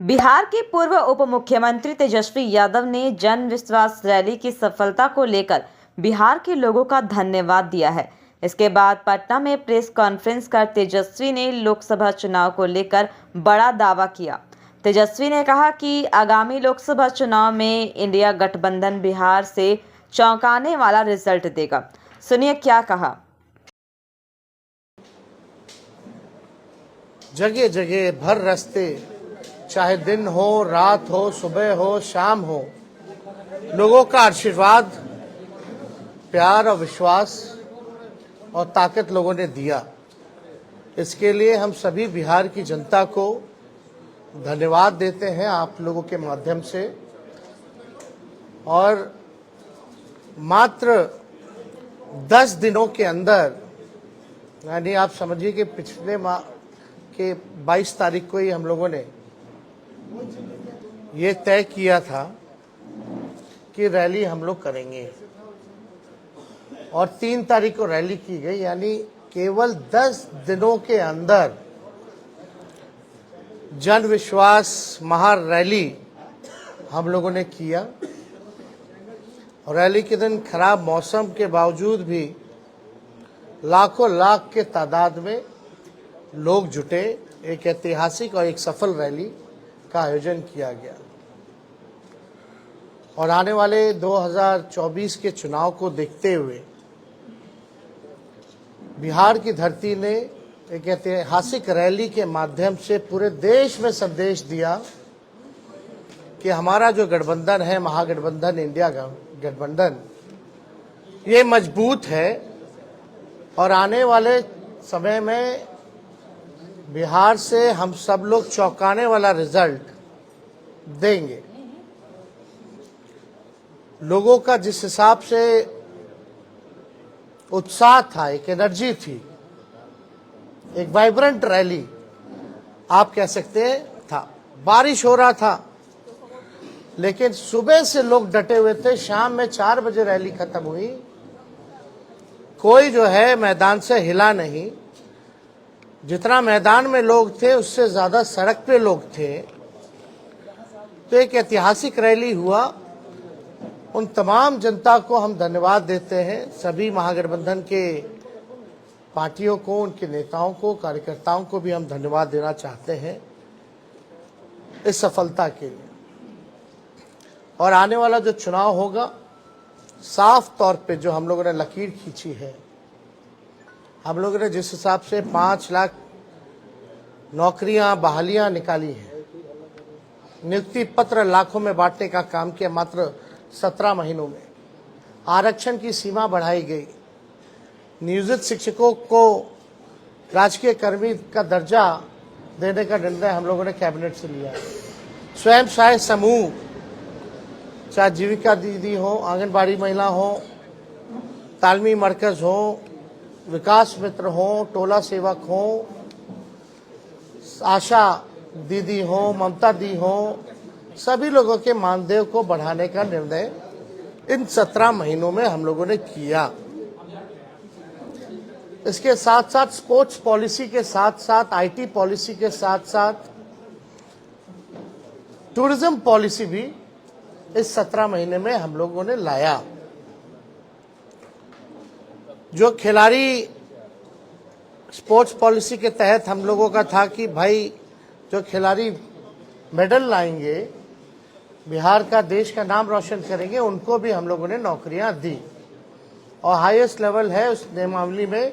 बिहार के पूर्व उप मुख्यमंत्री तेजस्वी यादव ने जन विश्वास रैली की सफलता को लेकर बिहार के लोगों का धन्यवाद दिया है। इसके बाद पटना में प्रेस कॉन्फ्रेंस कर तेजस्वी ने लोकसभा चुनाव को लेकर बड़ा दावा किया। तेजस्वी ने कहा कि आगामी लोकसभा चुनाव में इंडिया गठबंधन बिहार से चौंकाने वाला रिजल्ट देगा। सुनिए क्या कहा। जगह जगह भर रास्ते, चाहे दिन हो, रात हो, सुबह हो, शाम हो, लोगों का आशीर्वाद, प्यार और विश्वास और ताकत लोगों ने दिया। इसके लिए हम सभी बिहार की जनता को धन्यवाद देते हैं आप लोगों के माध्यम से। और मात्र 10 दिनों के अंदर, यानी आप समझिए कि पिछले माह के 22 तारीख को ही हम लोगों ने ये तय किया था कि रैली हम लोग करेंगे और 3 तारीख को रैली की गई। यानी केवल 10 दिनों के अंदर जन विश्वास महा रैली हम लोगों ने किया। और रैली के दिन खराब मौसम के बावजूद भी लाखों लाख के तादाद में लोग जुटे। एक ऐतिहासिक और एक सफल रैली का आयोजन किया गया। और आने वाले 2024 के चुनाव को देखते हुए बिहार की धरती ने एक ऐतिहासिक रैली के माध्यम से पूरे देश में संदेश दिया कि हमारा जो गठबंधन है, महागठबंधन इंडिया गठबंधन, ये मजबूत है और आने वाले समय में बिहार से हम सब लोग चौंकाने वाला रिजल्ट देंगे। लोगों का जिस हिसाब से उत्साह था, एक एनर्जी थी, एक वाइब्रेंट रैली आप कह सकते हैं था। बारिश हो रहा था लेकिन सुबह से लोग डटे हुए थे। शाम में 4 बजे रैली खत्म हुई। कोई जो है मैदान से हिला नहीं। जितना मैदान में लोग थे उससे ज्यादा सड़क पे लोग थे। तो एक ऐतिहासिक रैली हुआ। उन तमाम जनता को हम धन्यवाद देते हैं, सभी महागठबंधन के पार्टियों को, उनके नेताओं को, कार्यकर्ताओं को भी हम धन्यवाद देना चाहते हैं इस सफलता के लिए। और आने वाला जो चुनाव होगा, साफ तौर पे जो हम लोगों ने लकीर खींची है, हम लोगों ने जिस हिसाब से 5 लाख नौकरियां, बहालियां निकाली हैं, नियुक्ति पत्र लाखों में बांटने का काम किया मात्र 17 महीनों में, आरक्षण की सीमा बढ़ाई गई, नियोजित शिक्षकों को राजकीय कर्मी का दर्जा देने का निर्णय हम लोगों ने कैबिनेट से लिया। स्वयं सहायता समूह, चाहे जीविका दीदी हो, आंगनबाड़ी महिला हो, तालमी मरकज हो, विकास मित्र हो, टोला सेवक हो, आशा दीदी हो, ममता दी हो, सभी लोगों के मानदेय को बढ़ाने का निर्णय इन 17 महीनों में हम लोगों ने किया। इसके साथ साथ स्पोर्ट्स पॉलिसी के साथ साथ, आईटी पॉलिसी के साथ साथ टूरिज्म पॉलिसी भी इस 17 महीने में हम लोगों ने लाया। जो खिलाड़ी स्पोर्ट्स पॉलिसी के तहत हम लोगों का था कि भाई जो खिलाड़ी मेडल लाएंगे, बिहार का, देश का नाम रोशन करेंगे, उनको भी हम लोगों ने नौकरियां दी। और हाईएस्ट लेवल है उस नियमावली में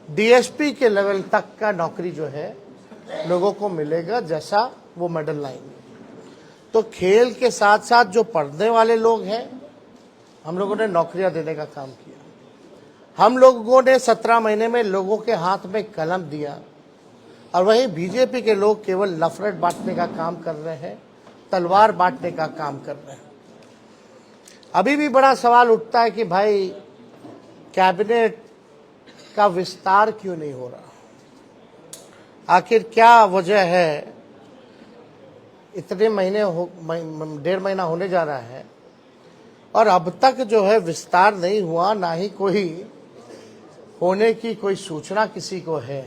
डीएसपी के लेवल तक का नौकरी जो है लोगों को मिलेगा, जैसा वो मेडल लाएंगे। तो खेल के साथ साथ जो पढ़ने वाले लोग हैं, हम लोगों ने नौकरियां देने का काम किया। हम लोगों ने 17 महीने में लोगों के हाथ में कलम दिया। और वहीं बीजेपी के लोग केवल नफरत बांटने का काम कर रहे हैं, तलवार बांटने का काम कर रहे हैं। अभी भी बड़ा सवाल उठता है कि भाई कैबिनेट का विस्तार क्यों नहीं हो रहा, आखिर क्या वजह है। इतने महीने 1.5 महीना होने जा रहा है और अब तक जो है विस्तार नहीं हुआ, ना ही कोई होने की कोई सूचना किसी को है।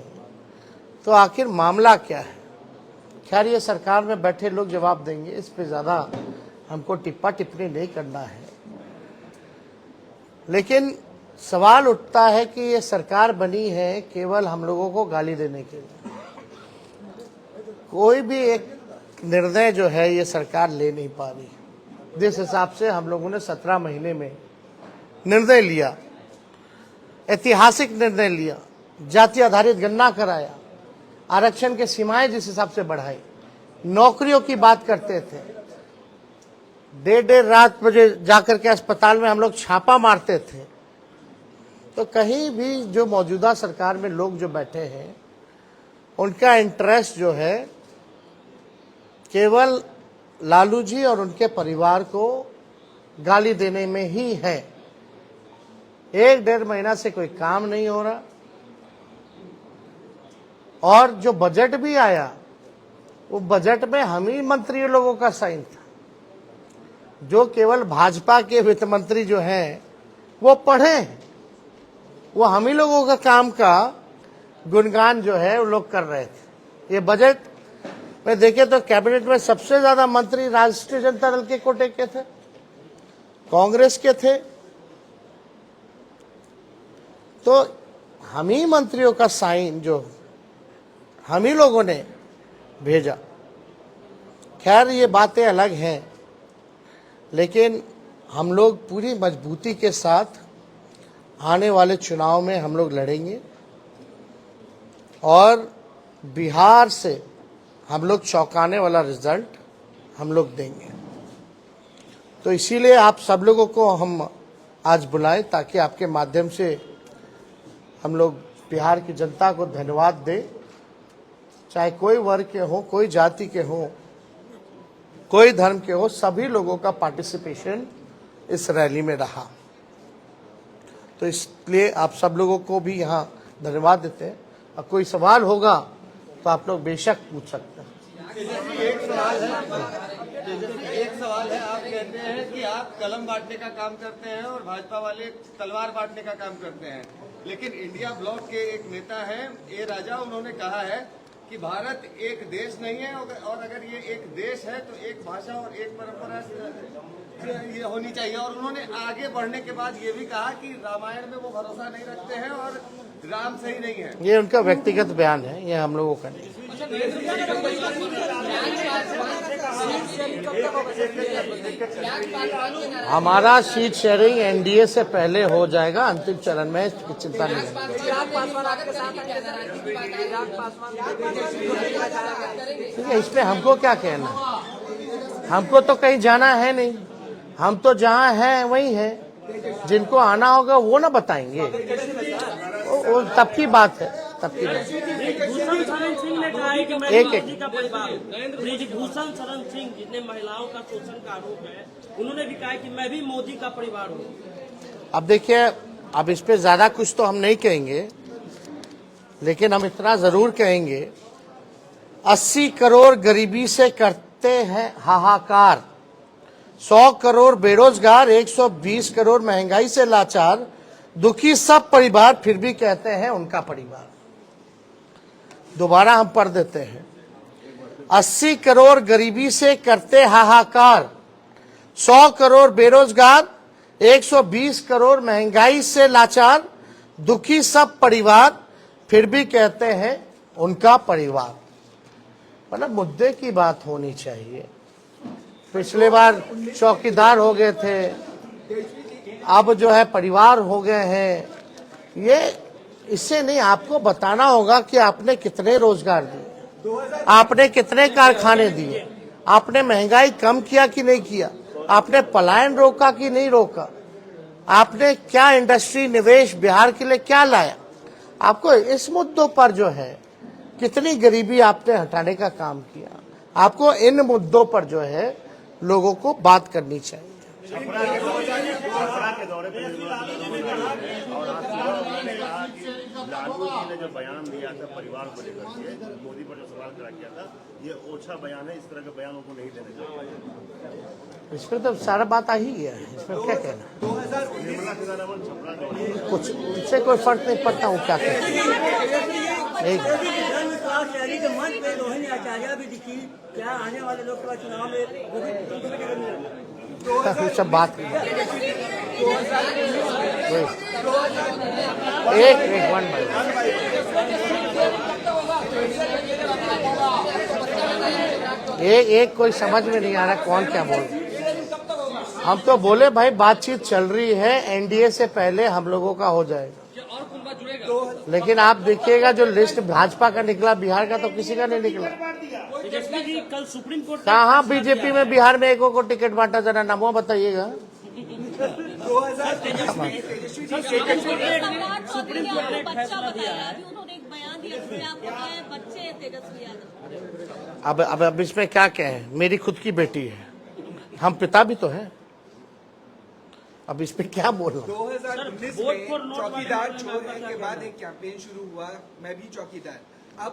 तो आखिर मामला क्या है, खैर ये सरकार में बैठे लोग जवाब देंगे, इस पे ज़्यादा हमको टिप्पणी नहीं करना है। लेकिन सवाल उठता है कि ये सरकार बनी है केवल हम लोगों को गाली देने के लिए। कोई भी एक निर्णय जो है ये सरकार ले नहीं पा रही। जिस हिसाब से हम लोगों ने 17 महीने में निर्णय लिया, ऐतिहासिक निर्णय लिया, जाति आधारित गणना कराया, आरक्षण के सीमाएं जिस हिसाब से बढ़ाई, नौकरियों की बात करते थे, देर रात बजे जाकर के अस्पताल में हम लोग छापा मारते थे, तो कहीं भी जो मौजूदा सरकार में लोग जो बैठे हैं उनका इंटरेस्ट जो है केवल लालू जी और उनके परिवार को गाली देने में ही है। 1-1.5 महीना से कोई काम नहीं हो रहा, और जो बजट भी आया वो बजट में हम ही मंत्री लोगों का साइन था। जो केवल भाजपा के वित्त मंत्री जो हैं वो पढ़े हैं, वो हम ही लोगों का काम का गुणगान जो है वो लोग कर रहे थे। ये बजट में देखे तो कैबिनेट में सबसे ज्यादा मंत्री राष्ट्रीय जनता दल के कोटे के थे, कांग्रेस के थे, तो हम ही मंत्रियों का साइन जो हम ही लोगों ने भेजा। खैर ये बातें अलग हैं, लेकिन हम लोग पूरी मजबूती के साथ आने वाले चुनाव में हम लोग लड़ेंगे और बिहार से हम लोग चौंकाने वाला रिजल्ट हम लोग देंगे। तो इसीलिए आप सब लोगों को हम आज बुलाएं ताकि आपके माध्यम से हम लोग बिहार की जनता को धन्यवाद दें। चाहे कोई वर्ग के हो, कोई जाति के हो, कोई धर्म के हो, सभी लोगों का पार्टिसिपेशन इस रैली में रहा। तो इसलिए आप सब लोगों को भी यहाँ धन्यवाद देते हैं। और कोई सवाल होगा तो आप लोग बेशक पूछ सकते हैं। एक सवाल है, आप कहते हैं कि आप कलम बांटने का काम करते हैं और भाजपा वाले तलवार बांटने का काम करते हैं, लेकिन इंडिया ब्लॉक के एक नेता हैं ए राजा, उन्होंने कहा है कि भारत एक देश नहीं है और अगर ये एक देश है तो एक भाषा और एक परंपरा ये होनी चाहिए। और उन्होंने आगे बढ़ने के बाद ये भी कहा कि रामायण में वो भरोसा नहीं रखते हैं और राम सही नहीं है। ये उनका व्यक्तिगत बयान है, ये हम लोगों का नहीं। हमारा सीट शेयरिंग एनडीए से पहले हो जाएगा, अंतिम चरण में चिंता नहीं है। इस पे हमको क्या कहना, हमको तो कहीं जाना है नहीं, हम तो जहाँ हैं वही हैं। जिनको आना होगा वो ना बताएंगे, वो तब की बात है, तब की बात। भूषण शरण सिंह ने कहा है कि मैं मोदी का परिवार हूँ। भूषण शरण सिंह जितने महिलाओं का शोषण का आरोप है, उन्होंने भी कहा कि मैं भी मोदी का परिवार हूँ। अब देखिए, अब इस पे ज्यादा कुछ तो हम नहीं कहेंगे, लेकिन हम इतना जरूर कहेंगे 80 करोड़ गरीबी से करते हैं हाहाकार, 100 करोड़ बेरोजगार, 120 करोड़ महंगाई से लाचार, दुखी सब परिवार फिर भी कहते हैं उनका परिवार। दोबारा हम पढ़ देते हैं, 80 करोड़ गरीबी से करते हाहाकार, 100 करोड़ बेरोजगार, 120 करोड़ महंगाई से लाचार, दुखी सब परिवार फिर भी कहते हैं उनका परिवार। मतलब मुद्दे की बात होनी चाहिए। पिछले बार चौकीदार हो गए थे, अब जो है परिवार हो गए हैं। ये इससे नहीं, आपको बताना होगा कि आपने कितने रोजगार दिए, आपने कितने कारखाने दिए, आपने महंगाई कम किया कि नहीं किया, आपने पलायन रोका कि नहीं रोका, आपने क्या इंडस्ट्री निवेश बिहार के लिए क्या लाया। आपको इस मुद्दों पर जो है कितनी गरीबी आपने हटाने का काम किया, आपको इन मुद्दों पर जो है लोगों को बात करनी चाहिए। लालू जी ने जो बयान दिया था परिवार को लेकर के, मोदी पर जो सवाल खड़ा किया था, ये ओछा बयान है, इस तरह के बयान उनको नहीं देने चाहिए। इस पर तो सारा बात आ ही गया है, इसमें क्या कहना। निर्मला सीतारमण छपरा कुछ इससे कोई फर्क नहीं पड़ता हूँ क्या कहते हैं। जनविश्वास रैली के मंच पे रोहिणी आचार्य भी दिखी। क्या आने वाले लोकसभा चुनाव में उनको भी टिकट मिलेगा? सब बात एक वन एक कोई समझ में नहीं आ रहा कौन क्या बोल रहा। हम तो बोले भाई बातचीत चल रही है, एनडीए से पहले हम लोगों का हो जाएगा। लेकिन आप देखिएगा जो लिस्ट भाजपा का निकला, बिहार का तो किसी का नहीं निकला। तेजस्वी जी कल सुप्रीम कोर्ट कहाँ बीजेपी में बिहार में एक को टिकट बांटा, जरा नामों बताइएगा। सुप्रीम कोर्ट ने एक फैसला दिया है। अभी उन्होंने एक बयान दिया जिसमें आपको कहा है बच्चे हैं तेजस्वी यादव। अब इसमें क्या कहें, मेरी खुद की बेटी है, हम पिता भी तो हैं। अब इस पे क्या बोलना। 2019 में चौकीदार चोर है के बाद एक कैंपेन शुरू हुआ, मैं भी चौकीदार। अब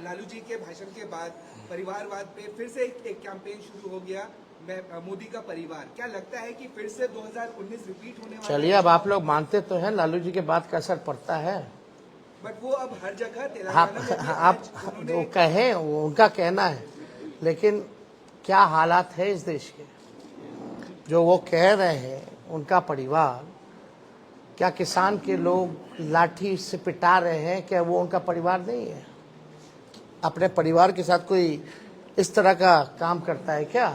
लालू जी के भाषण के बाद परिवारवाद पे फिर से एक कैंपेन शुरू हो गया, मैं मोदी का परिवार। क्या लगता है कि फिर से 2019 रिपीट होने वाला? चलिए, अब आप लोग मानते तो हैं लालू जी के बात का असर पड़ता है, बट वो अब हर जगह तेलंगाना आप वो कहें, वो उनका कहना है, लेकिन क्या हालात है इस देश के, जो वो कह रहे हैं उनका परिवार, क्या किसान के लोग लाठी से पिटा रहे हैं, क्या वो उनका परिवार नहीं है? अपने परिवार के साथ कोई इस तरह का काम करता है क्या?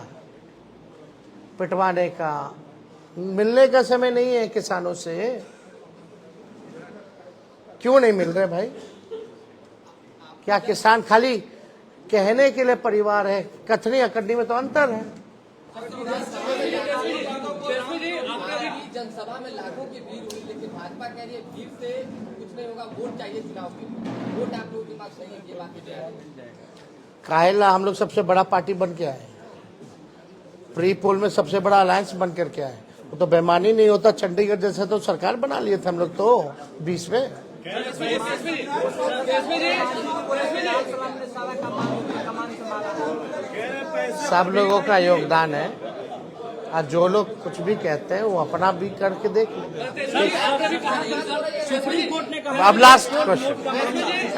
पिटवाने का, मिलने का समय नहीं है किसानों से। क्यों नहीं मिल रहे भाई? क्या किसान खाली कहने के लिए परिवार है? कथनी अकड़नी में तो अंतर है। जनसभा में लाखों की भीड़ हुई, लेकिन भाजपा कह रही है भीड़ से कुछ नहीं होगा, वोट चाहिए चुनाव के लिए। वोट आप लोगों के पास नहीं है, ये बात काहेला हम लोग सबसे बड़ा पार्टी बन के आए, प्री पोल में सबसे बड़ा अलायंस बन करके आए। वो तो बेमानी नहीं होता, चंडीगढ़ जैसे तो सरकार बना लिए थे हम लोग तो 20 में। सब लोगों का योगदान है, और जो लोग कुछ भी कहते हैं वो अपना भी करके देख लें। सुप्रीम कोर्ट ने कहा, अब लास्ट क्वेश्चन,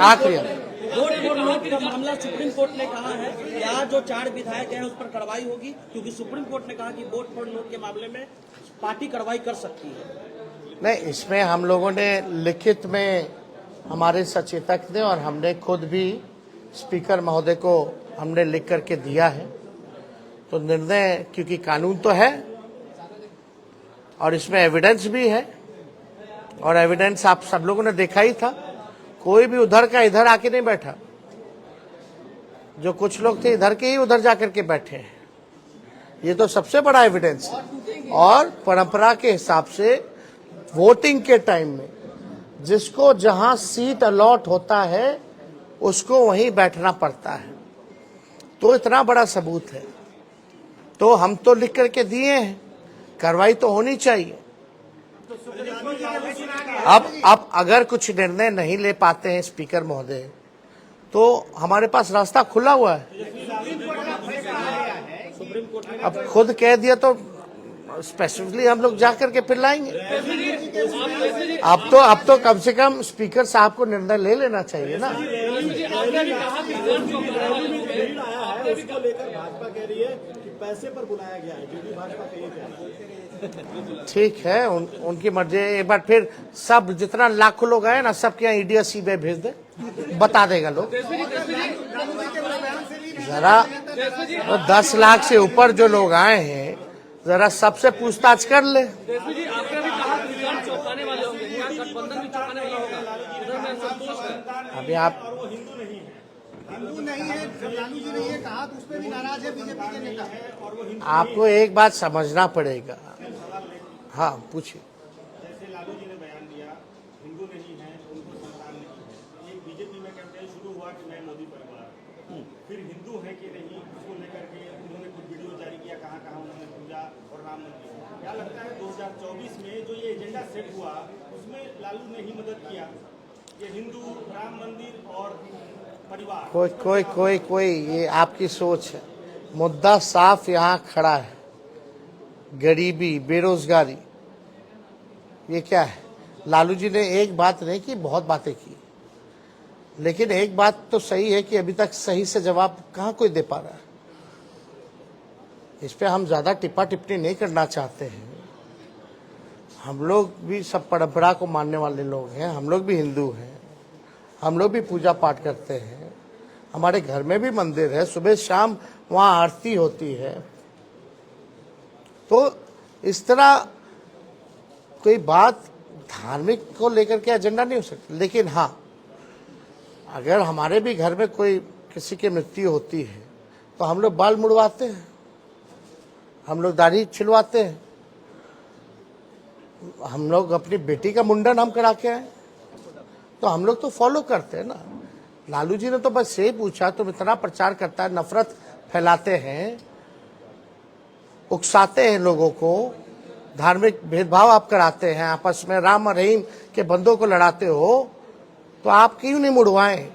आखिरी। वोट फॉर नोट का मामला सुप्रीम कोर्ट ने कहा है कि आज जो 4 विधायक हैं उस पर कार्रवाई होगी, क्योंकि सुप्रीम कोर्ट ने कहा कि वोट फॉर नोट के मामले में पार्टी कार्रवाई कर सकती है। नहीं, इसमें हम लोगों ने लिखित में हमारे सचेतक ने और हमने खुद भी स्पीकर महोदय को हमने लिख करके दिया है। तो निर्णय, क्योंकि कानून तो है और इसमें एविडेंस भी है, और एविडेंस आप सब लोगों ने देखा ही था। कोई भी उधर का इधर आके नहीं बैठा, जो कुछ लोग थे इधर के ही उधर जाकर के बैठे हैं। ये तो सबसे बड़ा एविडेंस है। और परंपरा के हिसाब से वोटिंग के टाइम में जिसको जहां सीट अलॉट होता है उसको वहीं बैठना पड़ता है। तो इतना बड़ा सबूत है, तो हम तो लिख करके दिए हैं, कार्रवाई तो होनी चाहिए। अब अगर कुछ निर्णय नहीं ले पाते हैं स्पीकर महोदय, तो हमारे पास रास्ता खुला हुआ है। अब खुद कह दिया तो स्पेसिफिकली हम लोग जाकर के फिर लाएंगे। अब तो कम से कम स्पीकर साहब को निर्णय ले लेना चाहिए ना। उसको लेकर भाजपा कह रही है कि पैसे पर बुलाया गया है, जो भी भाजपा कह रही है। ठीक है, उनकी मर्जी। एक बार फिर सब जितना लाखों लोग आए ना, सबके यहाँ ईडी सीबीआई भेज दे, बता देगा लोग। जरा तो 10 लाख से ऊपर जो लोग आए हैं, जरा सबसे पूछताछ कर ले। अभी आप हिंदू नहीं है, लालू जी ने ये कहा, तो उस पर भी नाराज है बीजेपी के नेता। आपको एक बात समझना पड़ेगा। हाँ, पूछिए। जैसे लालू जी ने बयान दिया, हिंदू नहीं है, उनको संतान नहीं। एक बीजेपी में कैंपेन शुरू हुआ कि मैं मोदी परिवार, फिर हिंदू है कि नहीं, उसको लेकर के उन्होंने कुछ वीडियो जारी किया, कहाँ कहाँ उन्होंने पूजा और राम मंदिर। क्या लगता है 2024 में जो ये एजेंडा सेट हुआ, उसमें लालू ने ही मदद किया? ये हिंदू, राम मंदिर और परिवार, कोई ये आपकी सोच है। मुद्दा साफ यहाँ खड़ा है, गरीबी, बेरोजगारी। ये क्या है? लालू जी ने एक बात नहीं की, बहुत बातें की। लेकिन एक बात तो सही है कि अभी तक सही से जवाब कहाँ कोई दे पा रहा है। इस पे हम ज्यादा टिप्पा टिप्पणी नहीं करना चाहते हैं। हम लोग भी सब परंपरा को मानने वाले लोग हैं, हम लोग भी हिंदू हैं, हम लोग भी पूजा पाठ करते हैं, हमारे घर में भी मंदिर है, सुबह शाम वहाँ आरती होती है। तो इस तरह कोई बात धार्मिक को लेकर के एजेंडा नहीं हो सकता। लेकिन हाँ, अगर हमारे भी घर में कोई किसी की मृत्यु होती है तो हम लोग बाल मुड़वाते हैं, हम लोग दाढ़ी छिलवाते हैं, हम लोग अपनी बेटी का मुंडन हम करा के आए, तो हम लोग तो फॉलो करते हैं ना। लालू जी ने तो बस यही पूछा, तुम इतना प्रचार करता है, नफरत फैलाते हैं, उकसाते हैं लोगों को, धार्मिक भेदभाव आप कराते हैं, आपस में राम और रहीम के बंदों को लड़ाते हो, तो आप क्यों नहीं मुड़वाएं?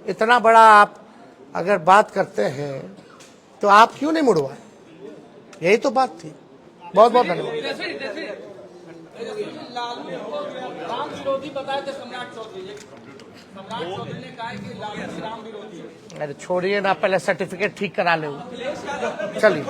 इतना बड़ा आप अगर बात करते हैं तो आप क्यों नहीं मुड़वाएं? यही तो बात थी। बहुत बहुत धन्यवाद। राम विरोधी बताए थे सम्राट चौधरी ने कहा कि लालू जी राम विरोधी है। अरे छोड़िए ना, पहले सर्टिफिकेट ठीक करा ले। चलिए।